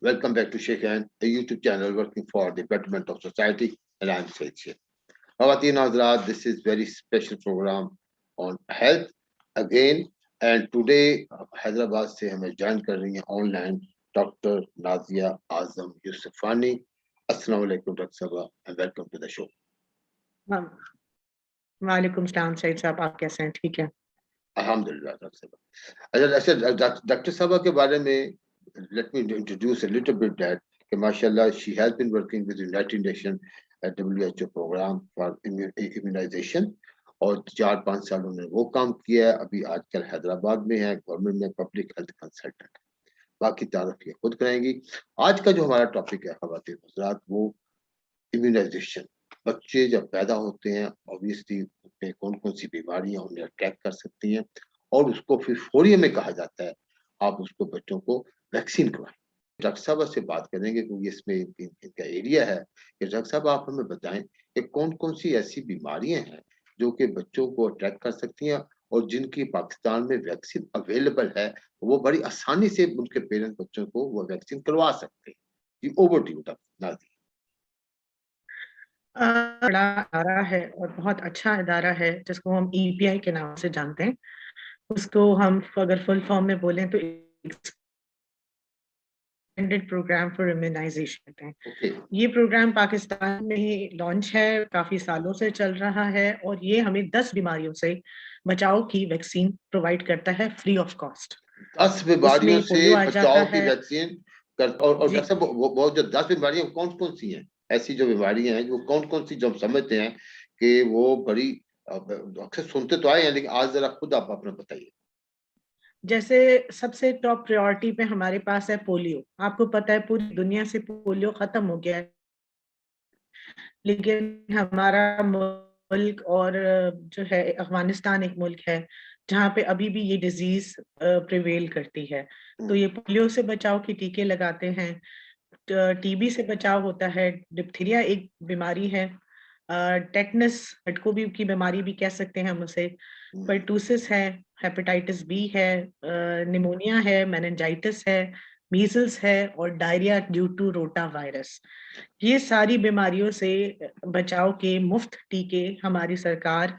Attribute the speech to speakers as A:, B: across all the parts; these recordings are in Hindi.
A: Welcome back to Sheikhan, a YouTube channel working for the betterment of society, and I'm Syed Sheikh. Khawateen Hazrat, this is very special program on health again, and today Hyderabad से हमें ज्वाइन कर रही हैं ऑनलाइन डॉक्टर नाजिया आजम यूसुफानी. अस्सलाम वालेकुम डॉक्टर साहब and welcome to the show.
B: हाँ, वालेकुम सलाम सईद साहब, आप कैसे हैं? ठीक है।
A: अल्हम्दुलिल्लाह डॉक्टर साहब. अच्छा डॉक्टर साहब के बारे में let me introduce a little bit that mashallah she has been working with the United Nations WHO program for immunization और 4-5 साल उन्होंने वो काम किया है. अभी आजकल हैदराबाद में है, गवर्नमेंट में पब्लिक हेल्थ कंसल्टेंट. बाकी तारीफ ये खुद कराएंगी. आज का जो हमारा टॉपिक है ख़वातीन हज़रात, वो इम्यूनाइजेशन. बच्चे जब पैदा होते हैं ऑब्वियसली उनमें कौन कौन सी बीमारियां उन्हें अटैक कर सकती हैं और उसको फिर फौरी में कहा जाता है आप उसको बच्चों को वैक्सीन करवाएं. डॉक्टर साहब से बात करेंगे क्योंकि इसमें इनका एरिया है कि डॉक्टर साहब आप हमें बताएं कि कौन कौन सी ऐसी बीमारियां हैं जो कि बच्चों को अटैक कर सकती हैं और जिनकी पाकिस्तान में वैक्सीन अवेलेबल है, वो बड़ी आसानी से उनके पेरेंट्स बच्चों को वो वैक्सीन करवा सकते हैं. जी over to you doctor Nazia.
B: बड़ा इदारा है और बहुत अच्छा इदारा है जिसको हम EPI के नाम से जानते हैं. उसको हम अगर फुल फॉर्म में बोलें तो एक्सटेंडेड प्रोग्राम फॉर इम्यूनाइजेशन कहते हैं.
A: ओके.
B: ये प्रोग्राम पाकिस्तान में ही लॉन्च है, काफी सालों से चल रहा है और ये हमें 10 बीमारियों से बचाव की वैक्सीन प्रोवाइड करता है फ्री ऑफ कॉस्ट.
A: 10 बीमारियों
B: उसमें
A: से
B: पोलियो आ
A: बचाव
B: जाता
A: की
B: है.
A: वैक्सीन कर. और
B: जी,
A: डॉक्टर साहब वो जो 10 बीमारियां कौन कौन सी हैं? ऐसी जो बीमारियां हैं वो कौन कौन सी जो हम समझते हैं कि वो बड़ी अक्सर सुनते तो आए हैं, लेकिन आज जरा खुद आप अपना बताइए.
B: जैसे सबसे टॉप प्रायोरिटी पे हमारे पास है पोलियो. आपको पता है पूरी दुनिया से पोलियो खत्म हो गया है, लेकिन हमारा मुल्क और जो है अफगानिस्तान एक मुल्क है जहाँ पे अभी भी ये डिजीज प्रिवेल करती है. तो ये पोलियो से बचाव के टीके लगाते हैं. TB से बचाव होता है. डिप्थीरिया एक बीमारी है. टेटनस हटकोबी की बीमारी भी कह सकते हैं हम उसे. परटूसिस है, हेपेटाइटिस बी है, निमोनिया है, मेनिंजाइटिस है, मीजल्स है और diarrhoea due to rotavirus. ये सारी बीमारियों से बचाव के मुफ्त टीके हमारी सरकार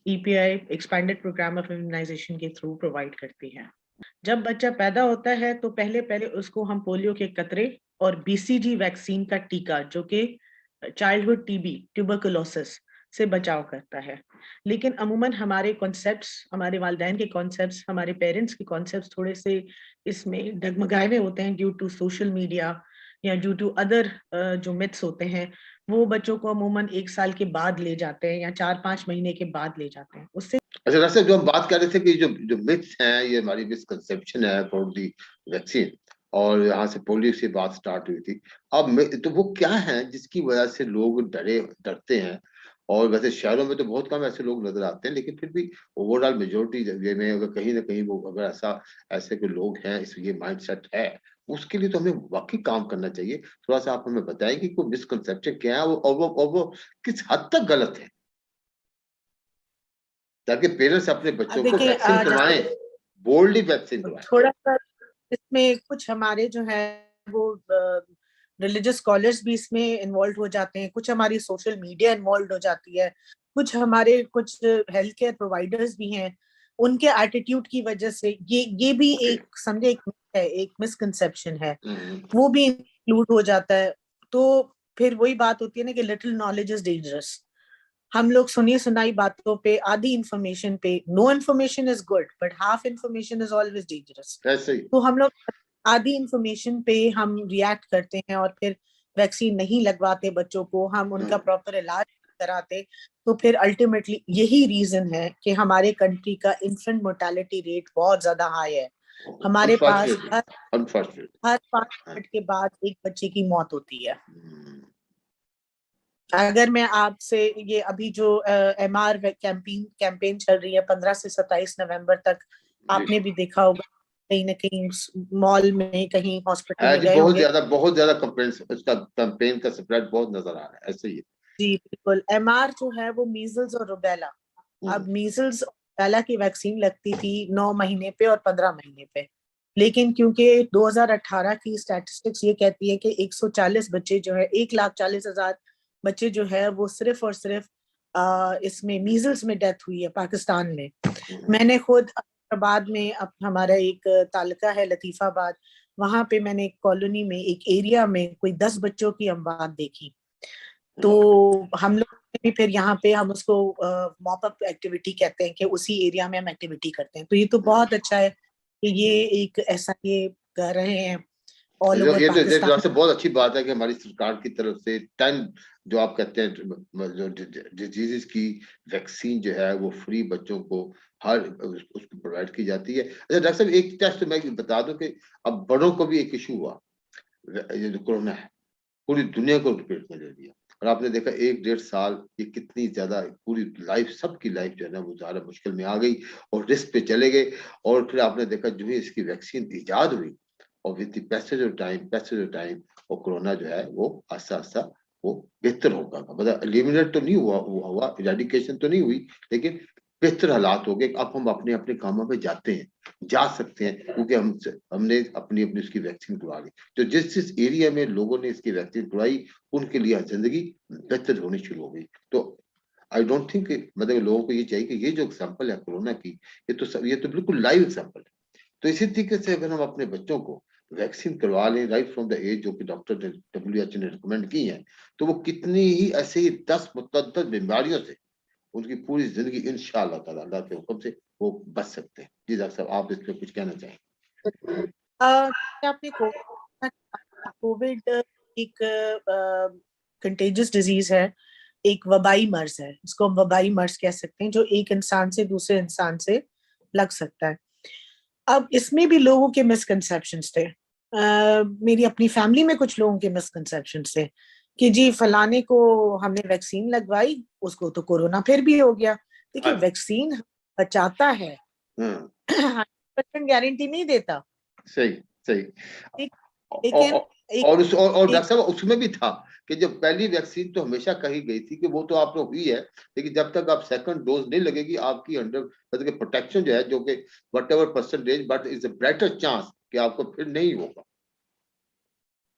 B: EPI expanded programme of immunisation के थ्रू प्रोवाइड करती है. जब बच्चा पैदा होता है तो पहले पहले उसको हम पोलियो के कतरे और BCG वैक्सीन का टीका जो कि चाइल्डहुड TB ट्यूबरकुलोसिस से बचाव करता है. लेकिन अमूमन हमारे कॉन्सेप्ट्स, हमारे वालिदैन के कॉन्सेप्ट्स, हमारे पेरेंट्स के कॉन्सेप्ट्स थोड़े से इसमें डगमगाए हुए होते हैं ड्यू टू सोशल मीडिया या ड्यू टू अदर जो मिथ्स होते हैं. वो बच्चों को अमूमन 1 साल के बाद ले जाते हैं या 4-5 महीने के बाद ले जाते हैं. उससे
A: अच्छा डॉक्टर साहब, जो हम बात कर रहे थे कि जो जो मिथ्स हैं, ये हमारी मिसकंसेप्शन है फॉर दी वैक्सीन, और यहाँ से पोलियो से बात स्टार्ट हुई थी. अब तो वो क्या है जिसकी वजह से लोग डरते हैं? और वैसे शहरों में तो बहुत कम ऐसे लोग नजर आते हैं, लेकिन फिर भी ओवरऑल मेजोरिटी जगह में अगर कहीं ना कहीं वो अगर ऐसे कोई लोग हैं, इस ये माइंडसेट है, उसके लिए तो हमें वाकई काम करना चाहिए. थोड़ा सा आप हमें बताएं कि कोई मिसकंसेप्शन क्या है और वो किस हद तक गलत है, ताकि पेरेंट्स अपने बच्चों को
B: देखिए,
A: वैक्सीन करवाएं, बोल्डली वैक्सीन करवाएं.
B: थोड़ा सा इसमें कुछ हमारे जो है वो रिलीजियस स्कॉलर्स भी इसमें इन्वॉल्व हो जाते हैं. कुछ हमारी सोशल मीडिया इन्वॉल्व हो जाती है. कुछ हेल्थ केयर प्रोवाइडर्स भी हैं. उनके एटीट्यूड की वजह से ये भी एक समझे एक है, एक मिसकंसेप्शन है, वो भी इंक्लूड हो जाता है. तो फिर वही बात होती है ना कि लिटिल नॉलेज इज डेंजरस. हम लोग सुनी सुनाई बातों पे, आधी इंफॉर्मेशन पे, no information is good but half information is always dangerous.
A: ऐसे ही.
B: तो हम लोग आधी इंफॉर्मेशन पे हम रिएक्ट करते हैं और फिर वैक्सीन नहीं लगवाते बच्चों को, हम उनका प्रॉपर इलाज कराते. तो फिर अल्टीमेटली यही रीजन है कि हमारे कंट्री का इन्फेंट मोर्टेलिटी रेट बहुत ज्यादा हाई है. हमारे पास हर 5 मिनट के बाद एक बच्चे की मौत होती है. अगर मैं आपसे ये अभी जो MR कैंपेन चल रही है 15 से 27 नवंबर तक, आपने भी देखा होगा कहीं ना कहीं मॉल में, कहीं हॉस्पिटल में गए होंगे.
A: बहुत ज्यादा कैंपेन का स्प्रेड बहुत नजर आ रहा है. ऐसे ही.
B: जी बिल्कुल. MR जो है वो मीजल्स और रुबेला. अब मीजल्स रुबेला की वैक्सीन लगती थी 9 महीने पे और 15 महीने पे, लेकिन क्योंकि 2018 की स्टैटिस्टिक्स ये कहती है कि 140 बच्चे जो है 1,40,000 बच्चे जो है वो सिर्फ और सिर्फ इसमें मीजल्स में डेथ हुई है पाकिस्तान में। मैंने खुद हैदराबाद में अब हमारा एक तालुका है लतीफाबाद, वहां पे मैंने एक कॉलोनी में एक एरिया में कोई 10 बच्चों की अमवात देखी। तो हम लोग भी फिर यहाँ पे हम उसको मॉप अप एक्टिविटी कहते हैं कि उसी एरिया में हम एक्टिविटी करते हैं। तो ये तो बहुत अच्छा है कि ये एक ऐसा ये कर रहे हैं ऑल ओवर
A: ये
B: पाकिस्तान।
A: तो बहुत अच्छी बात है कि हमारी सरकार की तरफ से 10 जो आप कहते हैं जो डिजीजेस की वैक्सीन जो है वो फ्री बच्चों को हर उसको प्रोवाइड की जाती है। अच्छा डॉक्टर साहब, एक टेस्ट मैं बता दूं कि अब बड़ों को भी एक इशू हुआ, ये जो कोरोना है पूरी दुनिया को लपेट में ले लिया, और आपने देखा 1-1.5 साल ये कितनी ज्यादा पूरी लाइफ, सबकी लाइफ जो है ना वो ज्यादा मुश्किल में आ गई और रिस्क पे चले गए। और फिर आपने देखा जो ही इसकी वैक्सीन इजाद हुई और with the passage of time और कोरोना जो है वो आस्ता आस्ता वो बेहतर होगा, मतलब एलिमिनेट तो नहीं हुआ, इरेडिकेशन तो नहीं हुई, लेकिन बेहतर हालात हो गए। अब हम अपने अपने कामों पे जाते हैं, जा सकते हैं, क्योंकि हमने अपनी अपनी उसकी वैक्सीन करवा ली। तो जिस एरिया में लोगों ने इसकी वैक्सीन करवाई उनके लिए जिंदगी बेहतर होनी शुरू हो गई। तो आई डोंट थिंक, मतलब लोगों को ये चाहिए कि ये जो एग्जाम्पल है कोरोना की, ये तो बिल्कुल लाइव एग्जाम्पल है। तो इसी तरीके से अगर हम अपने बच्चों को वैक्सीन करवा लें राइट फ्रॉम द एज जो कि डॉक्टर WHO ने रिकमेंड की है, तो वो कितनी ही ऐसे ही 10 मुतअद्दिद बीमारियों से उनकी पूरी जिंदगी इंशाअल्लाह ताला अल्लाह के हुक्म से वो बच सकते हैं। जी डॉक्टर साहब, आप इस पे कुछ कहना चाहें?
B: आपने कोविड एक कंटेजियस डिजीज है, एक वबाई मर्ज है, इसको हम वबाई मर्ज कह सकते हैं, जो एक इंसान से दूसरे इंसान से लग सकता है। अब इसमें भी लोगों के मिसकंसेप्शंस थे। मेरी अपनी फैमिली में कुछ लोगों के मिसकंसेप्शंस थे कि जी फलाने को हमने वैक्सीन लगवाई, उसको तो कोरोना फिर भी हो गया। देखिए वैक्सीन बचाता है, 100% गारंटी नहीं देता।
A: सही सही।
B: लेकिन
A: और डॉक्टर साहब उसमें भी था कि जब पहली वैक्सीन तो हमेशा कही गई थी कि वो तो आपने हुई है, लेकिन जब तक आप सेकंड डोज नहीं लगेगी आपकी अंडर मतलब प्रोटेक्शन जो है, जो कि what ever percentage, but is a better chance कि आपको फिर नहीं होगा।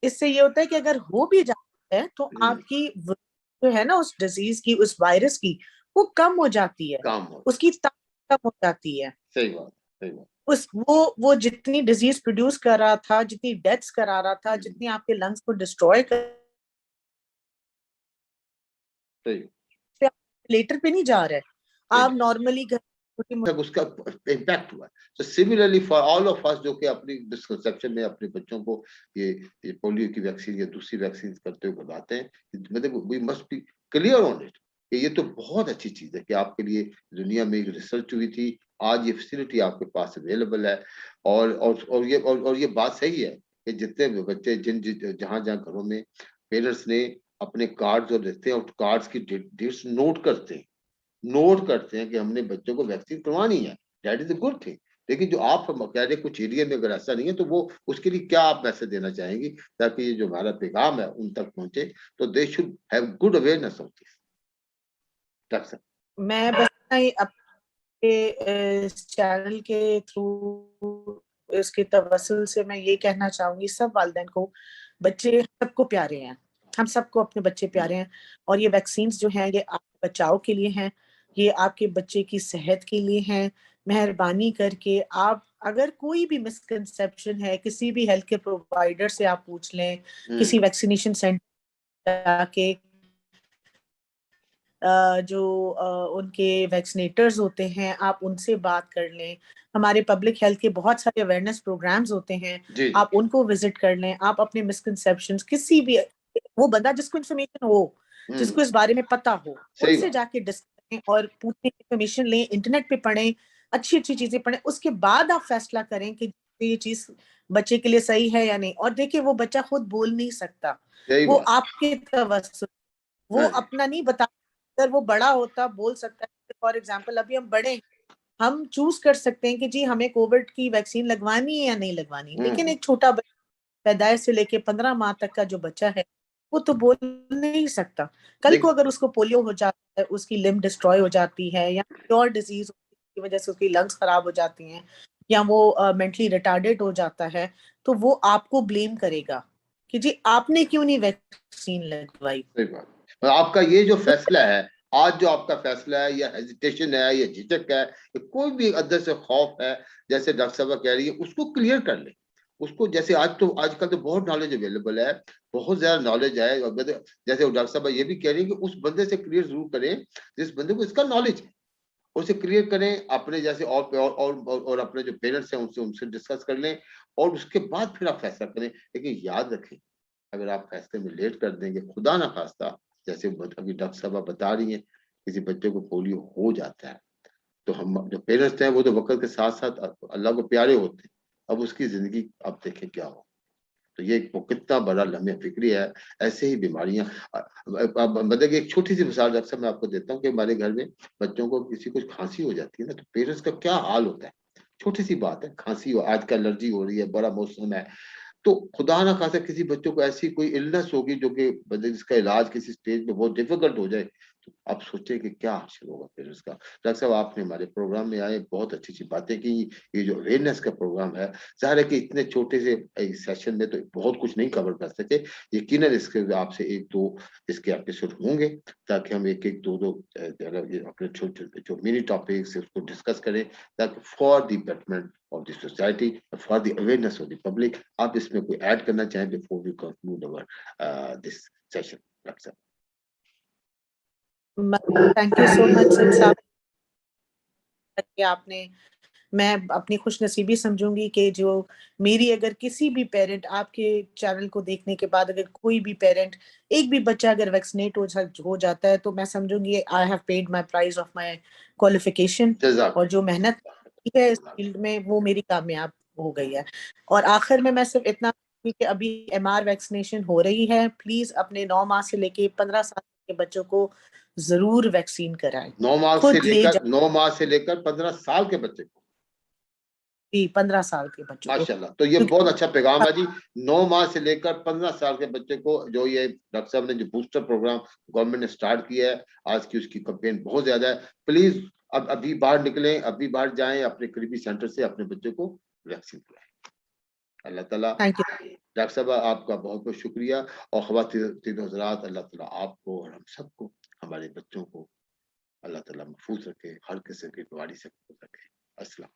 B: इससे ये होता है कि अगर हो भी जाता है तो आपकी जो है ना उस डिजीज की, उस वायरस की, वो कम हो जाती है,
A: काम हो,
B: उसकी ताकत कम हो जाती है।
A: सही बात, सही बात।
B: उस वो जितनी डिजीज प्रोड्यूस कर रहा था, जितनी डेथ्स करा रहा था, जितनी आपके लंग्स को डिस्ट्रॉय कर,
A: सही
B: लेटर पे नहीं जा रहा है। आप नॉर्मली घर
A: तक उसका इम्पैक्ट हुआ। तो similarly for all of us जो कि अपनी मिसकंसेप्शन में अपने बच्चों को ये पोलियो की वैक्सीन या दूसरी वैक्सीन करते हुए बताते हैं, मतलब we must be clear on it कि ये तो बहुत अच्छी चीज है कि आपके लिए दुनिया में एक रिसर्च हुई थी, आज ये फैसिलिटी आपके पास अवेलेबल है। और ये बात सही है कि जितने भी बच्चे जहां जहां घरों में पेरेंट्स ने अपने कार्ड जो देते हैं और कार्ड्स की डेट्स नोट करते हैं कि हमने बच्चों को वैक्सीन करवानी है, that is a good thing. लेकिन जो आप कह रहे कुछ एरिया में अगर ऐसा नहीं है तो वो उसके लिए क्या आप मैसेज देना चाहेंगे ताकि ये जो हमारा पैगाम है उन तक पहुंचे? तो they should have good awareness of this.
B: मैं बस अपने चैनल के थ्रू इसके तवसल से मैं ये कहना चाहूंगी सब वालिदैन को, बच्चे सबको प्यारे हैं, हम सबको अपने बच्चे प्यारे हैं, और ये वैक्सीन जो हैं ये आपके बचाव के लिए हैं, ये आपके बच्चे की सेहत के लिए हैं। मेहरबानी करके आप अगर कोई भी मिसकंसेप्शन है किसी भी हेल्थ केयर प्रोवाइडर से आप पूछ लें, किसी वैक्सीनेशन सेंटर के जो उनके वैक्सीनेटर्स होते हैं आप उनसे बात कर लें। हमारे पब्लिक हेल्थ के बहुत सारे अवेयरनेस प्रोग्राम्स होते हैं, आप उनको विजिट कर लें। आप अपने मिसकंसेप्शंस किसी भी वो बंदा जिसको इन्फॉर्मेशन हो, जिसको इस बारे में पता हो, उनसे जाके डिस्कस करें और पूछें, इन्फॉर्मेशन लें, इंटरनेट पे पढ़ें, अच्छी अच्छी चीजें पढ़ें, उसके बाद आप फैसला करें कि ये चीज बच्चे के लिए सही है या नहीं। और देखिए वो बच्चा खुद बोल नहीं सकता, वो आपके तवज्जुह, वो अपना नहीं बता, अगर वो बड़ा होता बोल सकता है। फॉर एग्जाम्पल अभी हम बड़े, हम चूज कर सकते हैं कि जी हमें कोविड की वैक्सीन लगवानी है या नहीं लगवानी, लेकिन एक छोटा पैदाइश से लेके 15 माह तक का जो बच्चा है वो तो बोल नहीं सकता। कल को अगर उसको पोलियो हो जाता है, उसकी लिम्ब डिस्ट्रॉय हो जाती है, या प्योर डिजीज की वजह से उसकी लंग्स खराब हो जाती हैं, या वो मेंटली रिटार्डेड हो जाता है, तो वो आपको ब्लेम करेगा कि जी आपने क्यों नहीं वैक्सीन लगवाई।
A: सही बात। और आपका ये जो फैसला है, आज जो आपका फैसला है, या हेजिटेशन है, या झिझक है, या कोई भी अंदर से खौफ है, जैसे डॉक्टर साहब कह रही है, उसको क्लियर कर ले। उसको जैसे आजकल तो बहुत नॉलेज अवेलेबल है, बहुत ज्यादा नॉलेज है। और जैसे डॉक्टर साहब ये भी कह रही है कि उस बंदे से क्लियर जरूर करें जिस बंदे को इसका नॉलेज है, उसे क्लियर करें। अपने जैसे और अपने जो पेरेंट्स हैं उनसे उनसे डिस्कस कर लें, और उसके बाद फिर आप फैसला करें। लेकिन याद रखें, अगर आप फैसले में लेट कर देंगे, खुदा ना खास्ता, जैसे अभी डॉक्टर साहब बता रही हैं, किसी बच्चे को पोलियो हो जाता है, तो हम जो पेरेंट्स हैं वो तो वक्त के साथ साथ अल्लाह को प्यारे होते हैं। अब उसकी जिंदगी आप देखें क्या हो। तो ये वो कितना बड़ा लम्हे फिक्री है। ऐसे ही बीमारियां, अब मतलब एक छोटी सी मिसाल अक्सर मैं आपको देता हूँ कि हमारे घर में बच्चों को किसी को खांसी हो जाती है ना, तो पेरेंट्स का क्या हाल होता है। छोटी सी बात है, खांसी हो, आज का एलर्जी हो रही है, बड़ा मौसम है, तो खुदा ना खासा किसी बच्चों को ऐसी कोई इलनेस होगी जो कि मतलब जिसका इलाज किसी स्टेज पे बहुत डिफिकल्ट हो जाए, तो आप सोचें कि क्या हासिल होगा फिर उसका। डॉक्टर साहब आपने हमारे प्रोग्राम में आए, बहुत अच्छी अच्छी बातें की। ये जो अवेयरनेस का प्रोग्राम है, जाहिर है कि इतने छोटे से सेशन में तो बहुत कुछ नहीं कवर कर सके। यकीनन इसके आपसे एक दो इसके एपिसोड होंगे, ताकि हम एक एक दो दो अपने छोटे जो मिनी टॉपिक्स है उसको डिस्कस करें, ताकि for the betterment of the society, for the awareness of the public. आप इसमें कोई ऐड करना चाहें before we conclude our this session, Dr.
B: Thank you so much Sid साहब कि आपने, मैं अपनी खुशनसीबी समझूंगी कि जो मेरी अगर किसी भी पेरेंट आपके चैनल को देखने के बाद अगर कोई भी पेरेंट एक भी बच्चा अगर वैक्सीनेट हो जाता है, तो मैं समझूंगी I have paid my price of my qualification, और जो मेहनत की है इस फील्ड में वो मेरी कामयाब हो गई है। और आखिर में मैं सिर्फ इतना कि अभी एमआर वैक्सीनेशन हो रही है, प्लीज अपने 9 माह से लेके 15 साल के बच्चों को जरूर वैक्सीन कराएं,
A: 9 माह से
B: खुद ले
A: लेकर 15 साल के बच्चे को।
B: जाए 15 साल के बच्चों को,
A: माशाल्लाह, तो ये बहुत अच्छा पैगाम है जी। 9 माह से लेकर 15 साल के बच्चे को, जो ये डॉक्टर साहब ने जो बूस्टर प्रोग्राम गवर्नमेंट ने स्टार्ट किया है, आज की उसकी कैंपेन बहुत ज्यादा है। प्लीज अब अभी बाहर निकलें, अभी बाहर जाएं, अपने करीबी सेंटर से अपने बच्चे को वैक्सीन कराएं। अल्लाह ताला।
B: Thank you.
A: डॉक्टर साहब आपका बहुत बहुत शुक्रिया। और ख़वातीन हज़रात, अल्लाह ताला आपको और हम सबको, हमारे बच्चों को अल्लाह ताला महफूज रखे, हर किस्म की बीमारी से महफूज रखे। अस्सलाम।